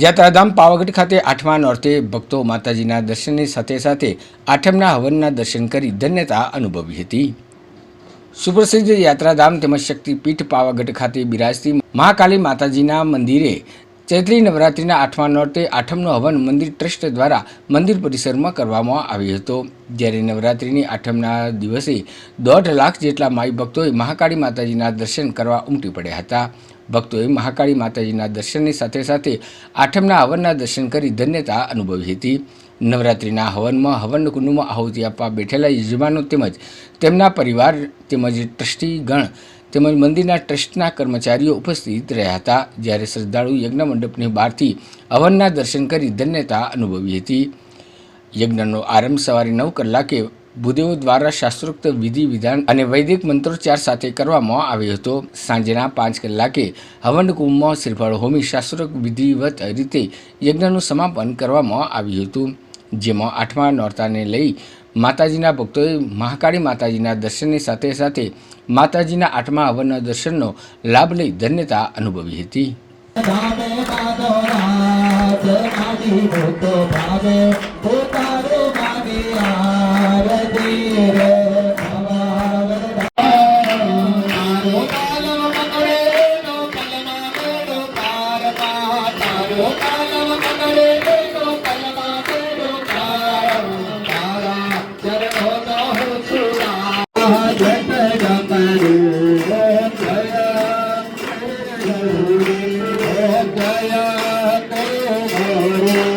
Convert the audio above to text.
યાત્રાધામ પાવાગઢ ખાતે 8મા નોરતે ભક્તો માતાજીના દર્શનની સાથે સાથે આઠમના હવનના દર્શન કરી ધન્યતા અનુભવી હતી। સુપ્રસિદ્ધ યાત્રાધામ તેમજ શક્તિપીઠ પાવાગઢ ખાતે બિરાજતી મહાકાલી માતાજીના મંદિરે ચૈત્રી નવરાત્રિના 8મા નોરતે આઠમનો હવન મંદિર ટ્રસ્ટ દ્વારા મંદિર પરિસરમાં કરવામાં આવ્યો હતો। જ્યારે નવરાત્રિની આઠમના દિવસે 1.5 લાખ જેટલા માઈ ભક્તોએ મહાકાળી માતાજીના દર્શન કરવા ઉમટી પડ્યા હતા। ભક્તોએ મહાકાળી માતાજીના દર્શનની સાથે સાથે આઠમના હવનના દર્શન કરી ધન્યતા અનુભવી હતી। નવરાત્રિના હવનમાં હવન કુંડમાં આહુતિ આપવા બેઠેલા યજમાનો તેમજ તેમના પરિવાર તેમજ ટ્રસ્ટીગણ તેમજ મંદિરના ટ્રસ્ટના કર્મચારીઓ ઉપસ્થિત રહ્યા હતા। જ્યારે શ્રદ્ધાળુ યજ્ઞ મંડપની બહારથી હવનના દર્શન કરી ધન્યતા અનુભવી હતી। યજ્ઞનો આરંભ સવારે 9 કલાકે ભૂદેવો દ્વારા શાસ્ત્રોક્ત વિધિ વિધાન અને વૈદિક મંત્રોચ્ચાર સાથે કરવામાં આવ્યો હતો। સાંજના 5 કલાકે હવન કુંભમાં શ્રીફળ હોમી શાસ્ત્રોક્ત વિધિવત રીતે યજ્ઞનું સમાપન કરવામાં આવ્યું હતું। જેમાં 8મા નોરતાને લઈ માતાજીના ભક્તોએ મહાકાળી માતાજીના દર્શનની સાથે સાથે માતાજીના 8મા હવનના દર્શનનો લાભ લઈ ધન્યતા અનુભવી હતી। ભાવે